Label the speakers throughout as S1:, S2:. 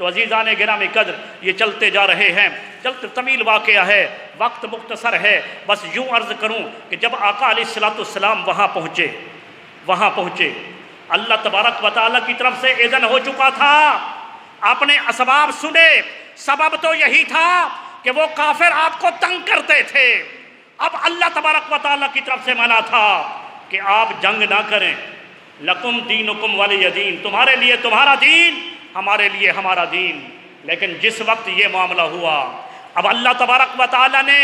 S1: تو عزیزان گرامی قدر یہ چلتے جا رہے ہیں، چلتے طویل واقعہ ہے، وقت مختصر ہے، بس یوں عرض کروں کہ جب آقا علیہ السلام وہاں پہنچے اللہ تبارک و تعالیٰ کی طرف سے اذن ہو چکا تھا، آپ نے اسباب سنے، سبب تو یہی تھا کہ وہ کافر آپ کو تنگ کرتے تھے، اب اللہ تبارک و تعالیٰ کی طرف سے منع تھا کہ آپ جنگ نہ کریں، لکم دینکم ولی دین، تمہارے لیے تمہارا دین، ہمارے لیے ہمارا دین۔ لیکن جس وقت یہ معاملہ ہوا، اب اللہ تبارک و تعالیٰ نے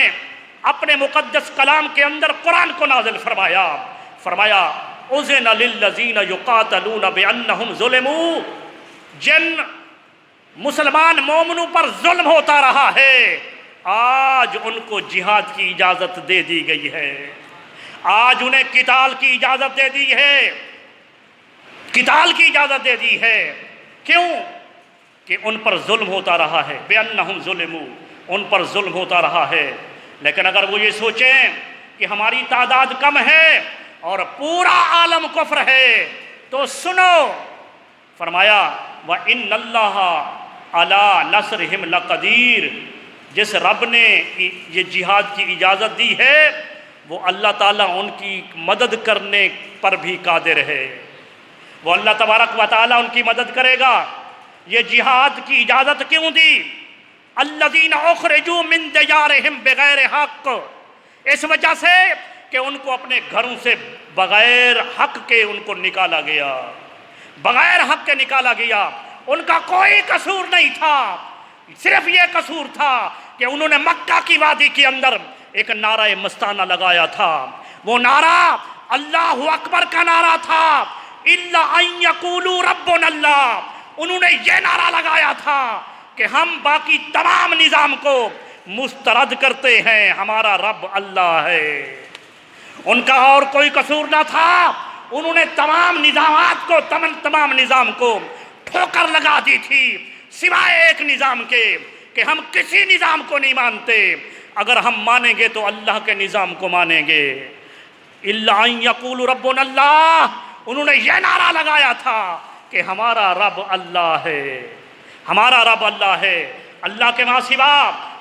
S1: اپنے مقدس کلام کے اندر قرآن کو نازل فرمایا اذن للذین یقاتلون بانہم ظلموا، جن مسلمان مومنوں پر ظلم ہوتا رہا ہے آج ان کو جہاد کی اجازت دے دی گئی ہے، آج انہیں قتال کی اجازت دے دی ہے، قتال کی اجازت دے دی ہے۔ کیوں؟ کہ ان پر ظلم ہوتا رہا ہے، بِأَنَّهُمْ ظُلِمُوا، ان پر ظلم ہوتا رہا ہے۔ لیکن اگر وہ یہ سوچیں کہ ہماری تعداد کم ہے اور پورا عالم کفر ہے تو سنو، فرمایا وَإِنَّ اللَّهَ عَلَىٰ نَصْرِهِمْ لَقَدِيرٌ، جس رب نے یہ جہاد کی اجازت دی ہے وہ اللہ تعالیٰ ان کی مدد کرنے پر بھی قادر ہے، وہ اللہ تبارک و تعالیٰ ان کی مدد کرے گا۔ یہ جہاد کی اجازت کیوں دی؟ الذین اخرجوا من دیارہم بغیر حق، اس وجہ سے کہ ان کو اپنے گھروں سے بغیر حق کے ان کو نکالا گیا، بغیر حق کے نکالا گیا، ان کا کوئی قصور نہیں تھا، صرف یہ قصور تھا کہ انہوں نے مکہ کی وادی کے اندر ایک نعرہ مستانہ لگایا تھا، وہ نعرہ اللہ اکبر کا نعرہ تھا، الا ان یقولوا ربنا اللہ، انہوں نے یہ نعرہ لگایا تھا کہ ہم باقی تمام نظام کو مسترد کرتے ہیں، ہمارا رب اللہ ہے۔ ان کا اور کوئی قصور نہ تھا، انہوں نے تمام نظامات کو، تمام نظام کو ٹھوکر لگا دی تھی، سوائے ایک نظام کے کہ ہم کسی نظام کو نہیں مانتے، اگر ہم مانیں گے تو اللہ کے نظام کو مانیں گے۔ الا ان یقولوا ربنا اللہ، انہوں نے یہ نعرہ لگایا تھا کہ ہمارا رب اللہ ہے، ہمارا رب اللہ ہے، اللہ کے ماں سوا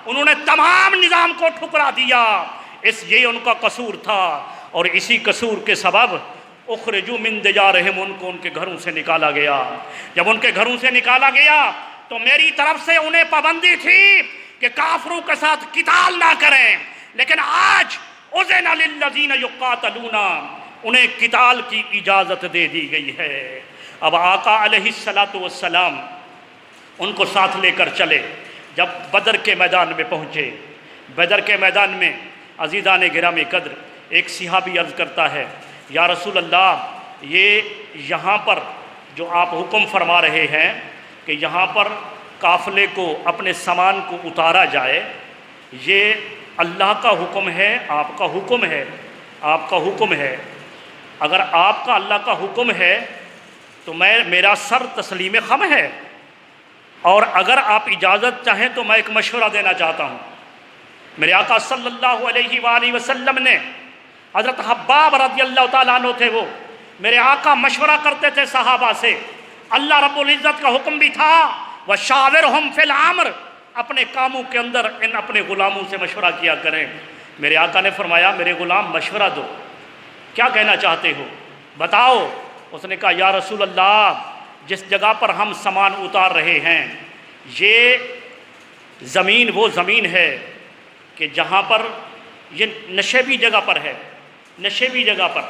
S1: انہوں نے تمام نظام کو ٹھکرا دیا، یہ ان کا قصور تھا، اور اسی قصور کے سبب اخرجوا من دیارہم، ان کو ان کے گھروں سے نکالا گیا۔ جب ان کے گھروں سے نکالا گیا تو میری طرف سے انہیں پابندی تھی کہ کافروں کے ساتھ قتال نہ کریں، لیکن آج اذن للذین یقاتلون، انہیں قتال کی اجازت دے دی گئی ہے۔ اب آقا علیہ السلام ان کو ساتھ لے کر چلے، جب بدر کے میدان میں پہنچے، بدر کے میدان میں عزیزان گرامی قدر ایک صحابی عرض کرتا ہے یا رسول اللہ، یہ یہاں پر جو آپ حکم فرما رہے ہیں کہ یہاں پر قافلے کو، اپنے سامان کو اتارا جائے، یہ اللہ کا حکم ہے، آپ کا حکم ہے؟ آپ کا حکم ہے۔ اگر آپ کا اللہ کا حکم ہے تو میرا سر تسلیم خم ہے، اور اگر آپ اجازت چاہیں تو میں ایک مشورہ دینا چاہتا ہوں۔ میرے آقا صلی اللہ علیہ وآلہ وسلم نے، حضرت حباب رضی اللہ تعالیٰ عنہ تھے، وہ میرے آقا مشورہ کرتے تھے صحابہ سے، اللہ رب العزت کا حکم بھی تھا وَشَاوِرْهُمْ فِي الْأَمْرِ، اپنے کاموں کے اندر ان اپنے غلاموں سے مشورہ کیا کریں۔ میرے آقا نے فرمایا میرے غلام مشورہ دو، کیا کہنا چاہتے ہو بتاؤ۔ اس نے کہا یا رسول اللہ، جس جگہ پر ہم سامان اتار رہے ہیں یہ زمین وہ زمین ہے کہ جہاں پر یہ نشیبی جگہ پر ہے، نشیبی جگہ پر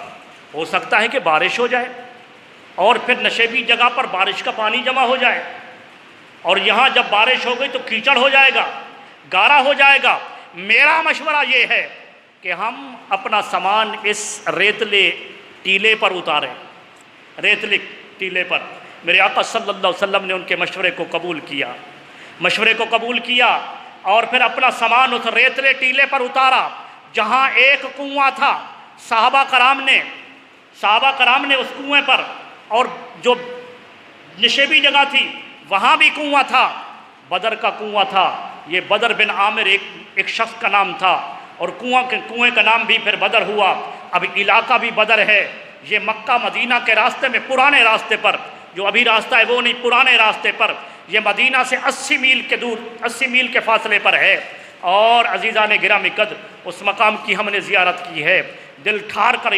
S1: ہو سکتا ہے کہ بارش ہو جائے، اور پھر نشیبی جگہ پر بارش کا پانی جمع ہو جائے، اور یہاں جب بارش ہو گئی تو کیچڑ ہو جائے گا، گارا ہو جائے گا۔ میرا مشورہ یہ ہے کہ ہم اپنا سامان اس ریتلے ٹیلے پر اتاریں، ریتلے ٹیلے پر۔ میرے آقا صلی اللہ علیہ وسلم نے ان کے مشورے کو قبول کیا، مشورے کو قبول کیا، اور پھر اپنا سامان اس ریتلے ٹیلے پر اتارا جہاں ایک کنواں تھا۔ صحابہ کرام نے اس کنویں پر، اور جو نشیبی جگہ تھی وہاں بھی کنواں تھا، بدر کا کنواں تھا، یہ بدر بن عامر ایک شخص کا نام تھا، اور کنویں کا نام بھی پھر بدر ہوا۔ اب علاقہ بھی بدر ہے، یہ مکہ مدینہ کے راستے میں، پرانے راستے پر، جو ابھی راستہ ہے وہ نہیں، پرانے راستے پر یہ مدینہ سے 80 میل کے دور 80 میل کے فاصلے پر ہے، اور عزیزان گرامی قدر اس مقام کی ہم نے زیارت کی ہے، دل ٹھار کر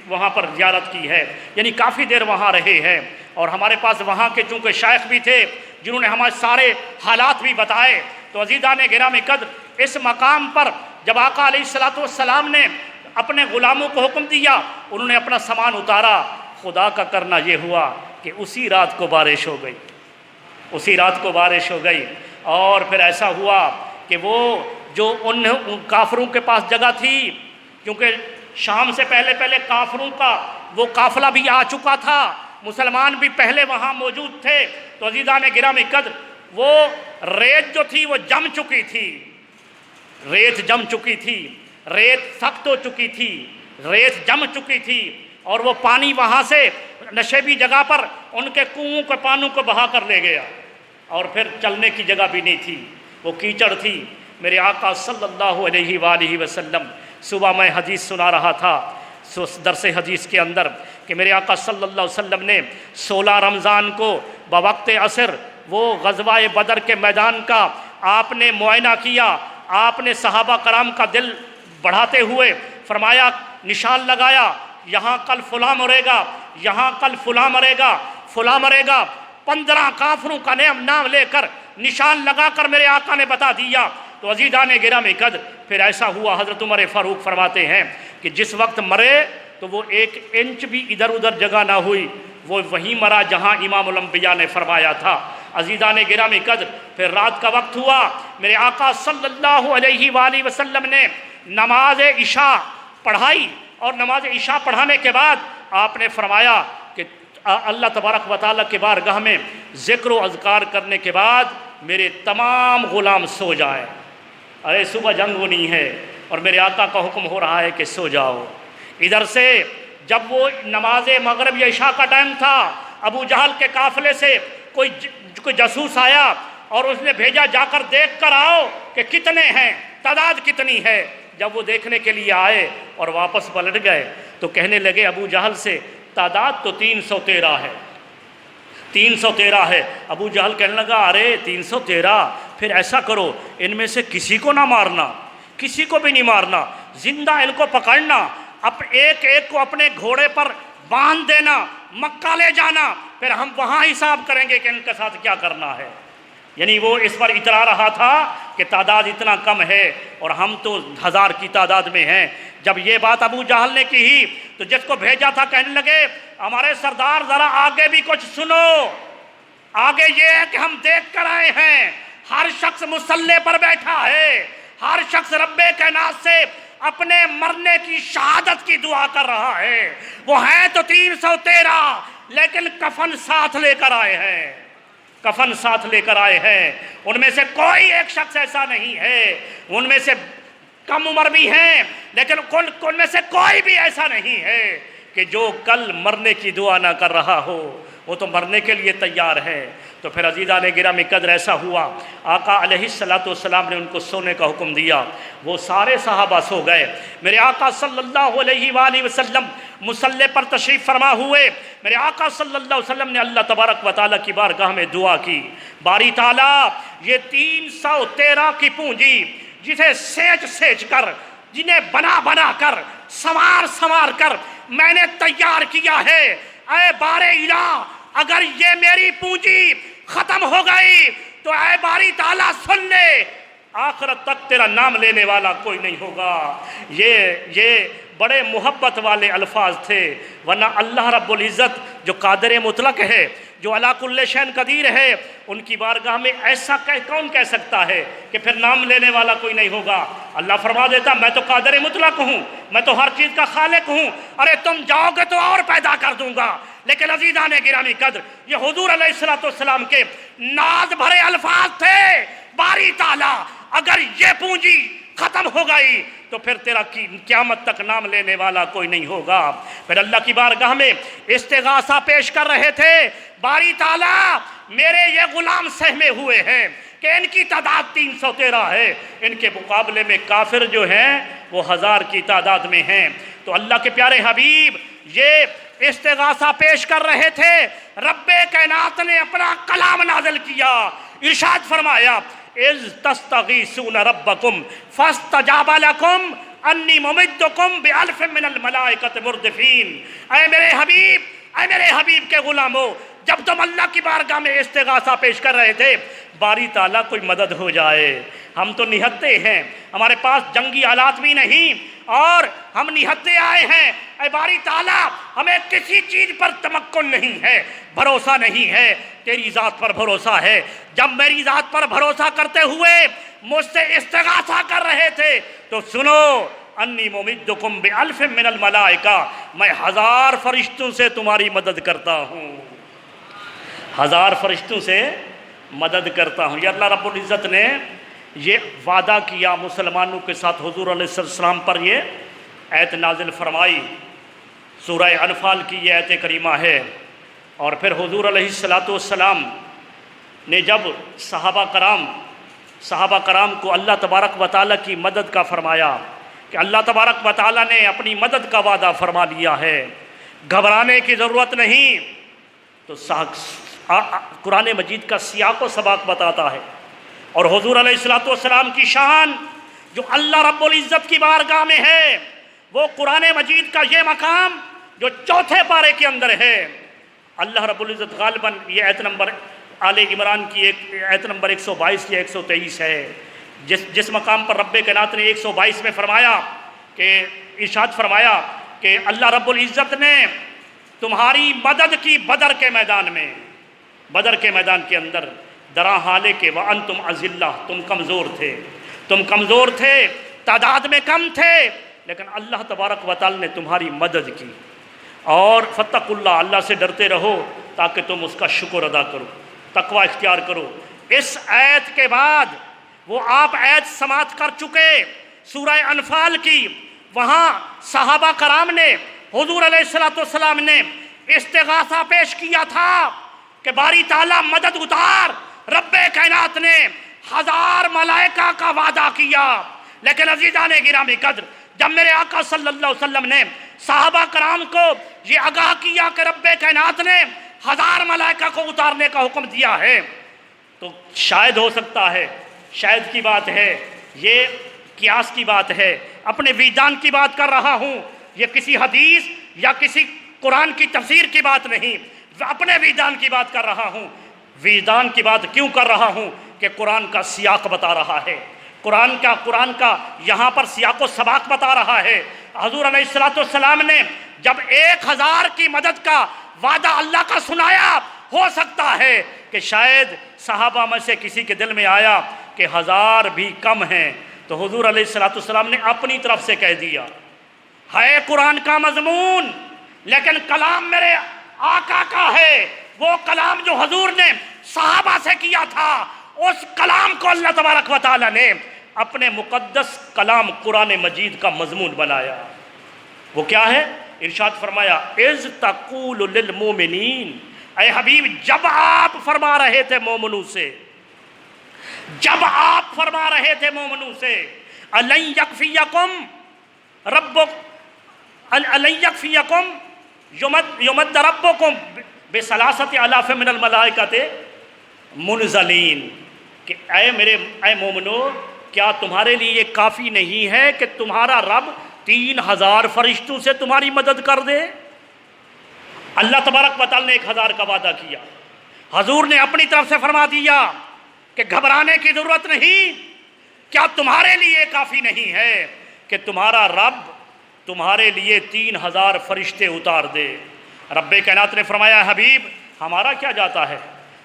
S1: وہاں پر زیارت کی ہے، یعنی کافی دیر وہاں رہے ہیں، اور ہمارے پاس وہاں کے چونکہ شیخ بھی تھے جنہوں نے ہمارے سارے حالات بھی بتائے۔ تو عزیزان گرامی قدر اس مقام پر جب آقا علیہ السلام نے اپنے غلاموں کو حکم دیا، انہوں نے اپنا سامان اتارا، خدا کا کرنا یہ ہوا کہ اسی رات کو بارش ہو گئی، اسی رات کو بارش ہو گئی، اور پھر ایسا ہوا کہ وہ جو ان کافروں کے پاس جگہ تھی، کیونکہ شام سے پہلے کافروں کا وہ قافلہ بھی آ چکا تھا، مسلمان بھی پہلے وہاں موجود تھے، تو عزیزان گرامی قدر وہ ریت جو تھی وہ جم چکی تھی، ریت جم چکی تھی، ریت سخت ہو چکی تھی، ریت جم چکی تھی، اور وہ پانی وہاں سے نشیبی جگہ پر ان کے کنووں کے پانوں کو بہا کر لے گیا، اور پھر چلنے کی جگہ بھی نہیں تھی، وہ کیچڑ تھی۔ میرے آقا صلی اللہ علیہ وآلہ وسلم، صبح میں حدیث سنا رہا تھا درس حدیث کے اندر کہ میرے آقا صلی اللہ علیہ وسلم نے 16 رمضان کو بوقت عصر وہ غزوہ بدر کے میدان کا آپ نے معائنہ کیا، آپ نے صحابہ کرام کا دل بڑھاتے ہوئے فرمایا، نشان لگایا، یہاں کل فلاں مرے گا، یہاں کل فلاں مرے گا، فلاں مرے گا، 15 کافروں کا نام لے کر نشان لگا کر میرے آقا نے بتا دیا۔ تو عزیزان گرامی قدر پھر ایسا ہوا، حضرت عمر فاروق فرماتے ہیں کہ جس وقت مرے تو وہ 1 انچ بھی ادھر ادھر جگہ نہ ہوئی، وہ وہیں مرا جہاں امام الانبیاء نے فرمایا تھا۔ عزیزان گرامی قدر پھر رات کا وقت ہوا، میرے آقا صلی اللہ علیہ وآلہ وسلم نے نماز عشاء پڑھائی، اور نماز عشاء پڑھانے کے بعد آپ نے فرمایا کہ اللہ تبارک و تعالیٰ کے بارگاہ میں ذکر و اذکار کرنے کے بعد میرے تمام غلام سو جائیں۔ ارے صبح جنگ ہونی ہے اور میرے آقا کا حکم ہو رہا ہے کہ سو جاؤ۔ ادھر سے جب وہ نماز مغرب یا عشاء کا ٹائم تھا، ابو جہل کے قافلے سے کوئی جاسوس آیا اور اس نے بھیجا جا کر دیکھ کر آؤ کہ کتنے ہیں، تعداد کتنی ہے۔ جب وہ دیکھنے کے لیے آئے اور واپس پلٹ گئے تو کہنے لگے ابو جہل سے، تعداد تو 313 ہے، 313 ہے۔ ابو جہل کہنے لگا، ارے 313، پھر ایسا کرو ان میں سے کسی کو نہ مارنا، کسی کو بھی نہیں مارنا، زندہ ان کو پکڑنا، ایک ایک کو اپنے گھوڑے پر باندھ دینا، مکہ لے جانا، پھر ہم وہاں حساب کریں گے کہ ان کے ساتھ کیا کرنا ہے۔ یعنی وہ اس پر اترا رہا تھا کہ تعداد اتنا کم ہے اور ہم تو 1000 کی تعداد میں ہیں۔ جب یہ بات ابو جہل نے کی تو جس کو بھیجا تھا کہنے لگے، ہمارے سردار ذرا آگے بھی کچھ سنو، آگے یہ ہے کہ ہم دیکھ کر آئے ہیں، ہر شخص مصلی پر بیٹھا ہے، ہر شخص رب کائنات سے اپنے مرنے کی شہادت کی دعا کر رہا ہے۔ وہ ہیں تو 313 لیکن کفن ساتھ لے کر آئے ہیں، کفن ساتھ لے کر آئے ہیں۔ ان میں سے کوئی ایک شخص ایسا نہیں ہے، ان میں سے کم عمر بھی ہیں لیکن ان میں سے کوئی بھی ایسا نہیں ہے کہ جو کل مرنے کی دعا نہ کر رہا ہو، وہ تو مرنے کے لیے تیار ہے۔ تو پھر عزیزان گرامی قدر ایسا ہوا، آقا علیہ السلام نے ان کو سونے کا حکم دیا، وہ سارے صحابہ سو گئے۔ میرے آقا صلی اللہ علیہ وآلہ وسلم مصلی پر تشریف فرما ہوئے، میرے آقا صلی اللہ علیہ وسلم نے اللہ تبارک و تعالیٰ کی بارگاہ میں دعا کی، باری تعالیٰ یہ 313 کی پونجی جسے سیج سیج کر، جنہیں بنا بنا کر، سنوار سنوار کر میں نے تیار کیا ہے، اے بار الہ اگر یہ میری پونجی ختم ہو گئی تو اے باری تعالیٰ سن لے، آخرت تک تیرا نام لینے والا کوئی نہیں ہوگا۔ یہ بڑے محبت والے الفاظ تھے، ورنہ اللہ رب العزت جو قادر مطلق ہے، جو علی کل شیء قدیر ہے، ان کی بارگاہ میں ایسا کون کہہ سکتا ہے کہ پھر نام لینے والا کوئی نہیں ہوگا؟ اللہ فرما دیتا، میں تو قادر مطلق ہوں، میں تو ہر چیز کا خالق ہوں، ارے تم جاؤ گے تو اور پیدا کر دوں گا۔ لیکن عزیزان گرامی قدر یہ حضور علیہ السلام کے ناز بھرے الفاظ تھے، باری تعالیٰ اگر یہ پونجی ختم ہو گئی تو پھر تیرا قیامت تک نام لینے والا کوئی نہیں ہوگا۔ پھر اللہ کی بارگاہ میں استغاثہ پیش کر رہے تھے، باری تعالیٰ میرے یہ غلام سہمے ہوئے ہیں کہ ان کی تعداد 313 ہے، ان کے مقابلے میں کافر جو ہیں وہ 1000 کی تعداد میں ہیں۔ تو اللہ کے پیارے حبیب یہ استغاثہ پیش کر رہے تھے، رب کائنات نے اپنا کلام نازل کیا، ارشاد فرمایا اذ تستغیثون ربکم فاستجاب لکم انی ممدکم بألف من الملائکۃ مردفین۔ اے میرے حبیب کے غلاموں، جب تم اللہ کی بارگاہ میں استغاثہ پیش کر رہے تھے، باری تعالیٰ کوئی مدد ہو جائے، ہم تو نہتے ہیں، ہمارے پاس جنگی آلات بھی نہیں اور ہم نہتے آئے ہیں، اے باری تعالیٰ ہمیں کسی چیز پر تمکن نہیں ہے، بھروسہ نہیں ہے، تیری ذات پر بھروسہ ہے۔ جب میری ذات پر بھروسہ کرتے ہوئے مجھ سے استغاثہ کر رہے تھے تو سنو، انی ممدکم بألف من الملائکہ، میں 1000 فرشتوں سے تمہاری مدد کرتا ہوں، 1000 فرشتوں سے مدد کرتا ہوں۔ یہ اللہ رب العزت نے یہ وعدہ کیا مسلمانوں کے ساتھ، حضور علیہ السلام پر یہ آیت نازل فرمائی، سورہ انفال کی یہ آیت کریمہ ہے۔ اور پھر حضور علیہ السلام نے جب صحابہ کرام کو اللہ تبارک و تعالیٰ کی مدد کا فرمایا کہ اللہ تبارک و تعالیٰ نے اپنی مدد کا وعدہ فرما لیا ہے، گھبرانے کی ضرورت نہیں، تو قرآن مجید کا سیاق و سباق بتاتا ہے، اور حضور علیہ السلام کی شان جو اللہ رب العزت کی بارگاہ میں ہے، وہ قرآن مجید کا یہ مقام جو 4تھے پارے کے اندر ہے۔ اللہ رب العزت غالباً یہ آیت نمبر آل عمران کی آیت نمبر 122 یا 123 ہے، جس مقام پر رب کائنات نے 122 میں فرمایا کہ ارشاد فرمایا کہ اللہ رب العزت نے تمہاری مدد کی بدر کے میدان کے اندر، درا حالے کے وَأَنْتُمْ أَذِلَّةٌ، تم کمزور تھے، تعداد میں کم تھے، لیکن اللہ تبارک و تعالی نے تمہاری مدد کی، اور فَاتَّقُوا اللَّهَ، اللہ سے ڈرتے رہو تاکہ تم اس کا شکر ادا کرو، تقوی اختیار کرو۔ اس آیت کے بعد وہ آپ آیت سماعت کر چکے سورہ انفال کی، وہاں صحابہ کرام نے حضور علیہ السلام نے استغاثہ پیش کیا تھا کہ باری تعالیٰ مدد اتار، رب کائنات نے 1000 ملائکہ کا وعدہ کیا، لیکن عزیزان گرامی قدر، جب میرے آقا صلی اللہ علیہ وسلم نے صحابہ کرام کو یہ آگاہ کیا کہ رب کائنات نے 1000 ملائکہ کو اتارنے کا حکم دیا ہے، تو شاید ہو سکتا ہے، شاید کی بات ہے، یہ قیاس کی بات ہے، اپنے وجدان کی بات کر رہا ہوں، یہ کسی حدیث یا کسی قرآن کی تفسیر کی بات نہیں، اپنے وجدان کی بات کر رہا ہوں۔ وجدان کی بات کیوں کر رہا ہوں کہ قرآن کا سیاق بتا رہا ہے، قرآن کا یہاں پر سیاق و سباق بتا رہا ہے۔ حضور علیہ السلام نے جب 1000 کی مدد کا وعدہ اللہ کا سنایا، ہو سکتا ہے کہ شاید صحابہ میں سے کسی کے دل میں آیا کہ 1000 بھی کم ہیں، تو حضور علیہ السلام نے اپنی طرف سے کہہ دیا، ہے قرآن کا مضمون لیکن کلام میرے آقا کا ہے، وہ کلام جو حضور نے صحابہ سے کیا تھا، اس کلام کو اللہ تبارک و تعالی نے اپنے مقدس کلام قرآن مجید کا مضمون بنایا۔ وہ کیا ہے؟ ارشاد فرمایا اذ تقول للمؤمنین، اے حبیب جب آپ فرما رہے تھے مومنوں سے، أَلَنْ يَكْفِيَكُمْ يُمَدَّ رَبُّكُمْ بِثَلَاثَةِ آلَافٍ مِّنَ الْمَلَائِكَةِ مُنْزَلِينَ، کہ اے مومنو، کیا تمہارے لیے یہ کافی نہیں ہے کہ تمہارا رب 3000 فرشتوں سے تمہاری مدد کر دے؟ اللہ تبارک و تعالی نے 1000 کا وعدہ کیا، حضور نے اپنی طرف سے فرما دیا کہ گھبرانے کی ضرورت نہیں، کیا تمہارے لیے کافی نہیں ہے کہ تمہارا رب تمہارے لیے 3000 فرشتے اتار دے؟ رب کائنات نے فرمایا حبیب ہمارا کیا جاتا ہے،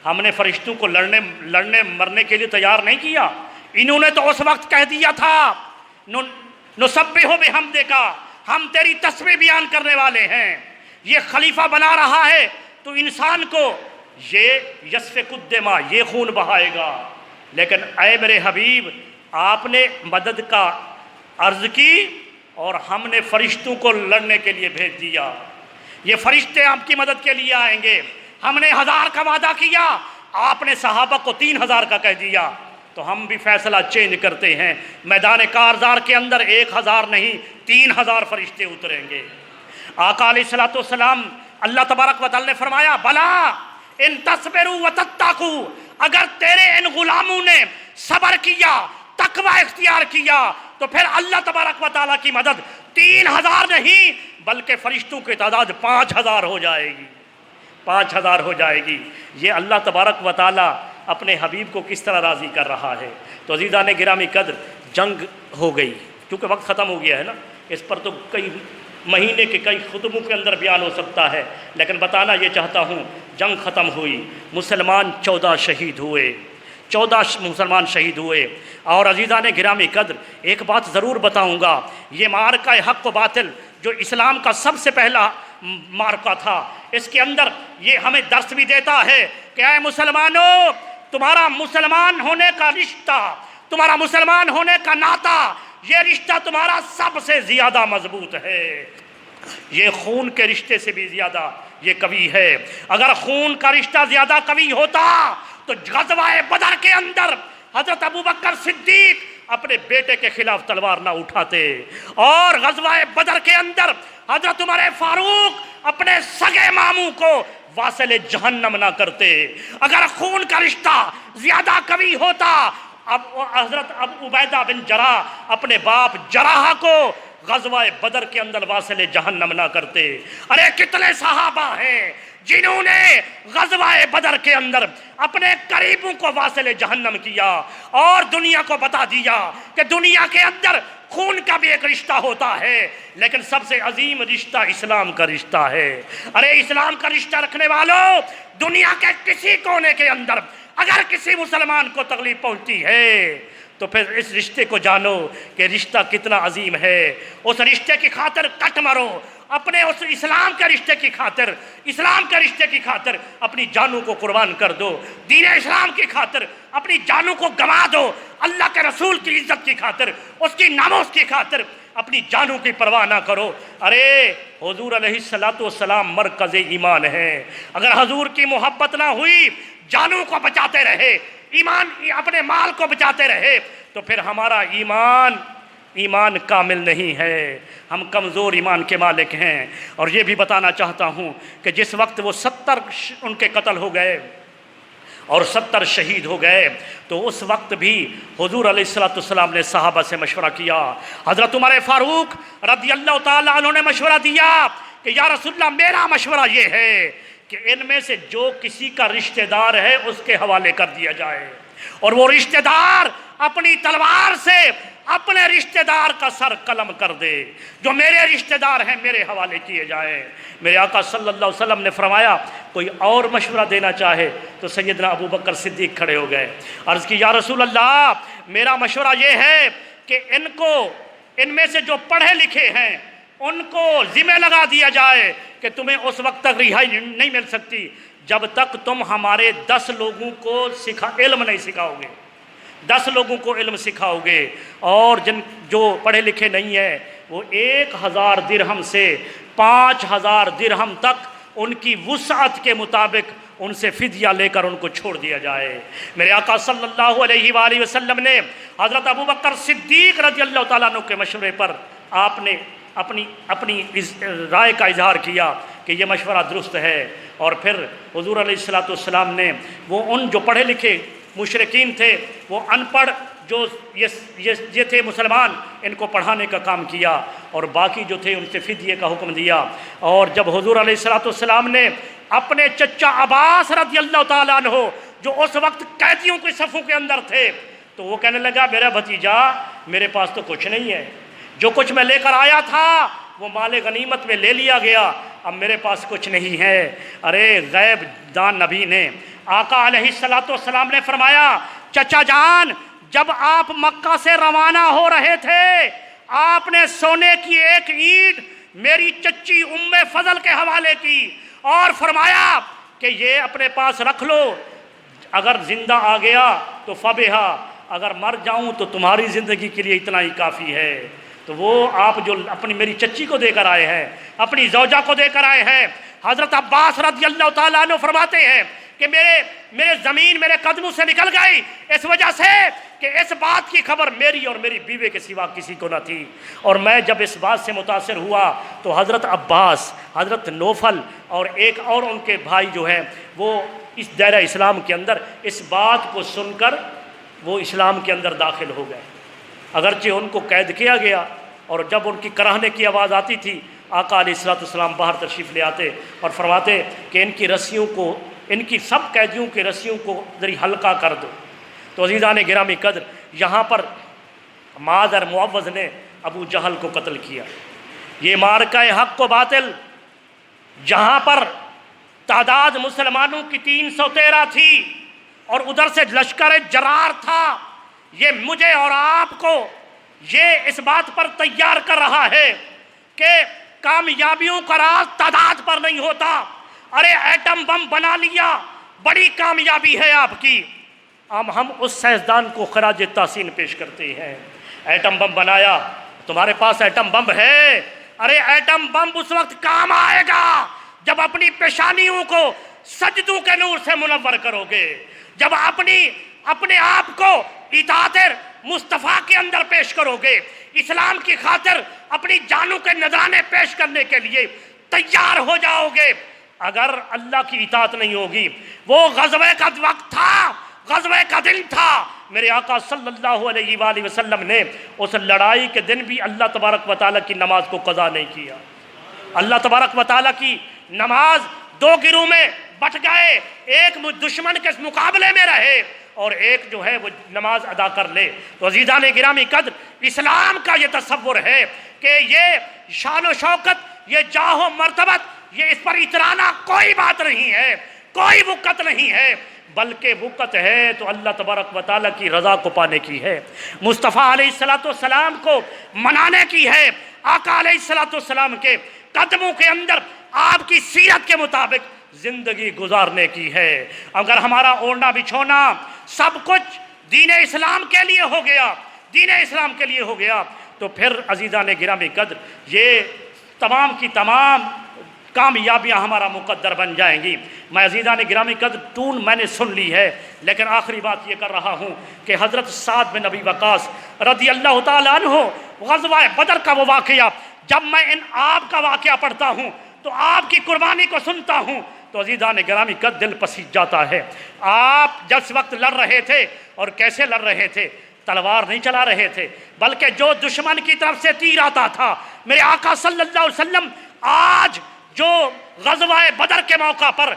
S1: ہم نے فرشتوں کو لڑنے مرنے کے لیے تیار نہیں کیا، انہوں نے تو اس وقت کہہ دیا تھا نسبح بحمدک، ہم تیری تسبیح بیان کرنے والے ہیں۔ یہ خلیفہ بنا رہا ہے تو انسان کو یہ یسفک الدماء، یہ خون بہائے گا، لیکن اے میرے حبیب آپ نے مدد کا عرض کی اور ہم نے فرشتوں کو لڑنے کے لیے بھیج دیا، یہ فرشتے آپ کی مدد کے لیے آئیں گے۔ ہم نے 1000 کا وعدہ کیا، آپ نے صحابہ کو 3000 کا کہہ دیا، تو ہم بھی فیصلہ چینج کرتے ہیں، میدان کارزار کے اندر 1000 نہیں 3000 فرشتے اتریں گے۔ آقا علیہ الصلوۃ والسلام اللہ تبارک و تعالی نے فرمایا بلا ان تصبروا وتتقوا، اگر تیرے ان غلاموں نے صبر کیا، تقوی اختیار کیا، تو پھر اللہ تبارک و تعالیٰ کی مدد 3000 نہیں بلکہ فرشتوں کی تعداد 5000 ہو جائے گی، 5000 ہو جائے گی۔ یہ اللہ تبارک و تعالیٰ اپنے حبیب کو کس طرح راضی کر رہا ہے۔ تو عزیزان گرامی قدر، جنگ ہو گئی، کیونکہ وقت ختم ہو گیا ہے نا، اس پر تو کئی مہینے کے کئی خطبوں کے اندر بیان ہو سکتا ہے، لیکن بتانا یہ چاہتا ہوں جنگ ختم ہوئی، مسلمان 14 شہید ہوئے، 14 مسلمان شہید ہوئے۔ اور عزیزان گرامی قدر، ایک بات ضرور بتاؤں گا، یہ معرکہ حق و باطل جو اسلام کا سب سے پہلا معرکہ تھا، اس کے اندر یہ ہمیں درس بھی دیتا ہے کہ اے مسلمانوں، تمہارا مسلمان ہونے کا رشتہ، تمہارا مسلمان ہونے کا ناطہ، یہ رشتہ تمہارا سب سے زیادہ مضبوط ہے، یہ خون کے رشتے سے بھی زیادہ یہ قوی ہے۔ اگر خون کا رشتہ زیادہ قوی ہوتا تو غزوہ بدر کے اندر حضرت ابوبکر صدیق اپنے بیٹے کے خلاف تلوار نہ اٹھاتے، اور غزوہ بدر کے اندر حضرت عمر فاروق اپنے سگے ماموں کو واصل جہنم نہ کرتے۔ اگر خون کا رشتہ زیادہ قوی ہوتا، اب حضرت ابو عبیدہ بن جراح اپنے باپ جراح کو غزوہ بدر کے اندر واصل جہنم نہ کرتے۔ ارے کتنے صحابہ ہیں جنہوں نے غزوہ بدر کے اندر اپنے قریبوں کو واصل جہنم کیا اور دنیا کو بتا دیا کہ دنیا کے اندر خون کا بھی ایک رشتہ ہوتا ہے، لیکن سب سے عظیم رشتہ اسلام کا رشتہ ہے۔ ارے اسلام کا رشتہ رکھنے والوں، دنیا کے کسی کونے کے اندر اگر کسی مسلمان کو تکلیف پہنچتی ہے تو پھر اس رشتے کو جانو کہ رشتہ کتنا عظیم ہے، اس رشتے کی خاطر کٹ مرو، اپنے اس اسلام کے رشتے کی خاطر، اسلام کے رشتے کی خاطر اپنی جانوں کو قربان کر دو، دین اسلام کی خاطر اپنی جانوں کو گنوا دو، اللہ کے رسول کی عزت کی خاطر، اس کی ناموس کی خاطر اپنی جانوں کی پرواہ نہ کرو۔ ارے حضور علیہ الصلوۃ والسلام مرکز ایمان ہے، اگر حضور کی محبت نہ ہوئی، جانوں کو بچاتے رہے، ایمان اپنے مال کو بچاتے رہے، تو پھر ہمارا ایمان کامل نہیں ہے، ہم کمزور ایمان کے مالک ہیں۔ اور یہ بھی بتانا چاہتا ہوں کہ جس وقت وہ 70 ان کے قتل ہو گئے اور 70 شہید ہو گئے، تو اس وقت بھی حضور علیہ الصلوۃ والسلام نے صحابہ سے مشورہ کیا۔ حضرت عمر فاروق رضی اللہ تعالیٰ عنہ نے مشورہ دیا کہ یا رسول اللہ، میرا مشورہ یہ ہے کہ ان میں سے جو کسی کا رشتہ دار ہے اس کے حوالے کر دیا جائے، اور وہ رشتہ دار اپنی تلوار سے اپنے رشتہ دار کا سر قلم کر دے، جو میرے رشتہ دار ہیں میرے حوالے کیے جائیں۔ میرے آقا صلی اللہ علیہ وسلم نے فرمایا کوئی اور مشورہ دینا چاہے، تو سیدنا ابو بکر صدیق کھڑے ہو گئے، عرض کی یا رسول اللہ، میرا مشورہ یہ ہے کہ ان میں سے جو پڑھے لکھے ہیں ان کو ذمہ لگا دیا جائے کہ تمہیں اس وقت تک رہائی نہیں مل سکتی جب تک تم ہمارے 10 لوگوں کو علم نہیں سکھاؤ گے، 10 لوگوں کو علم سکھاؤ گے، اور جو پڑھے لکھے نہیں ہیں وہ 1000 درہم سے 5000 درہم تک ان کی وسعت کے مطابق ان سے فدیہ لے کر ان کو چھوڑ دیا جائے۔ میرے آقا صلی اللہ علیہ وآلہ وسلم نے حضرت ابوبکر صدیق رضی اللہ تعالیٰ عنہ کے مشورے پر آپ نے اپنی رائے کا اظہار کیا کہ یہ مشورہ درست ہے، اور پھر حضور علیہ الصلوۃ والسلام نے وہ ان جو پڑھے لکھے مشرکین تھے، وہ ان پڑھ جو یہ تھے مسلمان، ان کو پڑھانے کا کام کیا، اور باقی جو تھے ان سے فدیے کا حکم دیا۔ اور جب حضور علیہ الصلوۃ والسلام نے اپنے چچا عباس رضی اللہ تعالیٰ عنہ جو اس وقت قیدیوں کی صفوں کے اندر تھے، تو وہ کہنے لگا میرا بھتیجا، میرے پاس تو کچھ نہیں ہے، جو کچھ میں لے کر آیا تھا وہ مال غنیمت میں لے لیا گیا، اب میرے پاس کچھ نہیں ہے۔ ارے غیب دان نبی نے آقا علیہ الصلوۃ والسلام نے فرمایا چچا جان، جب آپ مکہ سے روانہ ہو رہے تھے، آپ نے سونے کی ایک اینٹ میری چچی ام فضل کے حوالے کی اور فرمایا کہ یہ اپنے پاس رکھ لو، اگر زندہ آ گیا تو فبہا، اگر مر جاؤں تو تمہاری زندگی کے لیے اتنا ہی کافی ہے۔ تو وہ آپ جو اپنی میری چچی کو دے کر آئے ہیں، اپنی زوجہ کو دے کر آئے ہیں، حضرت عباس رضی اللہ تعالیٰ عنہ فرماتے ہیں کہ میرے زمین میرے قدموں سے نکل گئی، اس وجہ سے کہ اس بات کی خبر میری اور میری بیوی کے سوا کسی کو نہ تھی، اور میں جب اس بات سے متاثر ہوا تو حضرت عباس، حضرت نوفل اور ایک اور ان کے بھائی جو ہیں وہ اس دائرہ اسلام کے اندر اس بات کو سن کر وہ اسلام کے اندر داخل ہو گئے۔ اگرچہ ان کو قید کیا گیا، اور جب ان کی کراہنے کی آواز آتی تھی آقا علیہ الصلوۃ والسلام باہر تشریف لے آتے اور فرماتے کہ ان کی رسیوں کو، ان کی سب قیدیوں کی رسیوں کو ذری ہلکا کر دو۔ تو عزیزان گرامی قدر، یہاں پر معاذ اور معوذ نے ابو جہل کو قتل کیا۔ یہ مارکہ حق و باطل، جہاں پر تعداد مسلمانوں کی 313 تھی اور ادھر سے لشکر جرار تھا، یہ مجھے اور آپ کو یہ اس بات پر تیار کر رہا ہے کہ کامیابیوں کا راز تعداد پر نہیں ہوتا۔ ارے ایٹم بم بنا لیا، بڑی کامیابی ہے آپ کی۔ اب ہم اس سائنسدان کو خراج تحسین پیش کرتے ہیں، ایٹم بم بنایا، تمہارے پاس ایٹم بم ہے؟ ارے ایٹم بم اس وقت کام آئے گا جب اپنی پیشانیوں کو سجدوں کے نور سے منور کرو گے، جب اپنے آپ کو اطاعت مصطفیٰ کے اندر پیش کرو گے، اسلام کی خاطر اپنی جانوں کے نذرانے پیش کرنے کے لیے تیار ہو جاؤ گے۔ اگر اللہ کی اطاعت نہیں ہوگی، وہ غزوے کا وقت تھا، غزوے کا دن تھا، میرے آقا صلی اللہ علیہ وآلہ وسلم نے اس لڑائی کے دن بھی اللہ تبارک و تعالیٰ کی نماز کو قضا نہیں کیا۔ اللہ تبارک و تعالیٰ کی نماز دو گروہ میں بٹ گئے، ایک دشمن کے مقابلے میں رہے اور ایک جو ہے وہ نماز ادا کر لے۔ تو عزیزان گرامی قدر، اسلام کا یہ تصور ہے کہ یہ شان و شوکت، یہ جاہ و مرتبت، یہ اس پر اترانا کوئی بات نہیں ہے، کوئی وقت نہیں ہے، بلکہ وقت ہے تو اللہ تبارک و تعالیٰ کی رضا کو پانے کی ہے، مصطفیٰ علیہ السلام کو منانے کی ہے، آقا علیہ السلام کے قدموں کے اندر آپ کی سیرت کے مطابق زندگی گزارنے کی ہے۔ اگر ہمارا اوڑھنا بچھونا سب کچھ دین اسلام کے لیے ہو گیا، دین اسلام کے لیے ہو گیا، تو پھر عزیزان گرامی قدر یہ تمام کی تمام کامیابیاں ہمارا مقدر بن جائیں گی۔ میں عزیزان گرامی قدر تون میں نے سن لی ہے، لیکن آخری بات یہ کر رہا ہوں کہ حضرت سعد بن ابی وقاص رضی اللہ تعالیٰ عنہ، غزوہ بدر کا وہ واقعہ، جب میں آپ کا واقعہ پڑھتا ہوں تو آپ کی قربانی کو سنتا ہوں تو عزیزان گرامی قدر دل پسیج جاتا ہے۔ آپ جس وقت لڑ رہے تھے اور کیسے لڑ رہے تھے، تلوار نہیں چلا رہے تھے، بلکہ جو دشمن کی طرف سے تیر آتا تھا، میرے آقا صلی اللہ علیہ وسلم آج جو غزوہ بدر کے موقع پر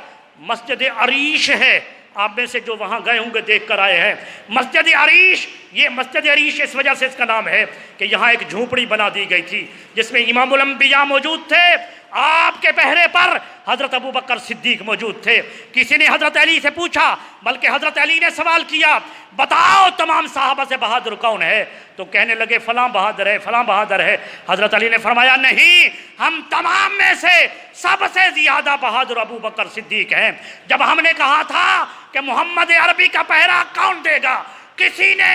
S1: مسجد عریش ہے، آپ میں سے جو وہاں گئے ہوں گے دیکھ کر آئے ہیں، مسجد عریش، یہ مسجد عریش اس وجہ سے اس کا نام ہے کہ یہاں ایک جھونپڑی بنا دی گئی تھی جس میں امام الانبیاء موجود تھے، آپ کے پہرے پر حضرت ابو بکر صدیق موجود تھے۔ کسی نے حضرت علی سے پوچھا، بلکہ حضرت علی نے سوال کیا، بتاؤ تمام صحابہ سے بہادر کون ہے؟ تو کہنے لگے فلاں بہادر ہے، فلاں بہادر ہے۔ حضرت علی نے فرمایا نہیں، ہم تمام میں سے سب سے زیادہ بہادر ابو بکر صدیق ہیں۔ جب ہم نے کہا تھا کہ محمد عربی کا پہرا کون دے گا، کسی نے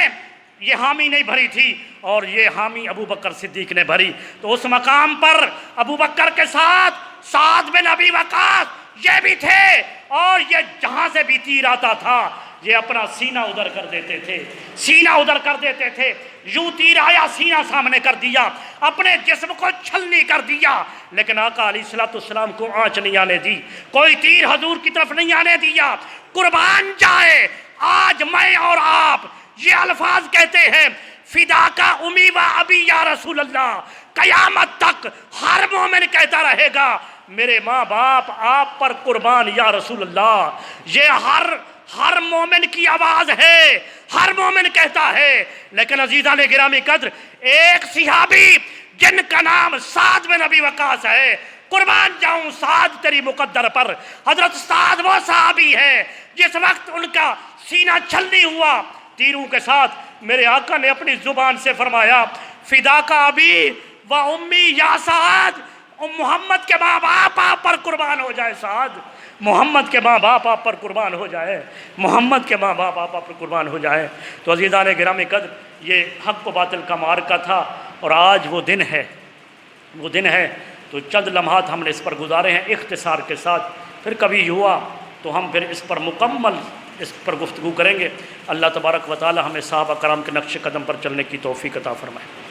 S1: یہ حامی نہیں بھری تھی اور یہ حامی ابو بکر صدیق نے بھری، تو اس مقام پر ابو بکر کے ساتھ سعد بن ابی وقاص یہ بھی تھے، اور یہ جہاں سے بھی تیر آتا تھا یہ اپنا سینہ ادھر کر دیتے تھے، سینہ ادھر کر دیتے تھے، یوں تیر آیا سینہ سامنے کر دیا، اپنے جسم کو چھلنی کر دیا، لیکن آقا علیہ السلام کو آنچ نہیں آنے دی، کوئی تیر حضور کی طرف نہیں آنے دیا۔ قربان جائے آج میں اور آپ یہ الفاظ کہتے ہیں، فدا کا امی و ابی یا رسول اللہ، قیامت تک ہر مومن کہتا رہے گا میرے ماں باپ آپ پر قربان یا رسول اللہ۔ یہ ہر مومن کی آواز ہے، ہر مومن کہتا ہے۔ لیکن عزیزان گرامی قدر، ایک صحابی جن کا نام سعد بن ابی وقاص ہے، قربان جاؤں سعد تیری مقدر پر، حضرت سعد وہ صحابی ہے جس وقت ان کا سینہ چھلنی ہوا تیروں کے ساتھ، میرے آقا نے اپنی زبان سے فرمایا فدا کا ابی و امی یا سعد، محمد کے ماں باپ آپ پر قربان ہو جائے سعد، محمد کے ماں باپ آپ پر قربان ہو جائے، محمد کے ماں باپ آپ پر قربان ہو جائے۔ تو عزیزان گرامی قدر، یہ حق و باطل کا معرکہ تھا، اور آج وہ دن ہے، تو چند لمحات ہم نے اس پر گزارے ہیں اختصار کے ساتھ، پھر کبھی ہوا تو ہم پھر اس پر مکمل اس پر گفتگو کریں گے۔ اللہ تبارک و تعالی ہمیں صحابہ کرام کے نقش قدم پر چلنے کی توفیق عطا فرمائے۔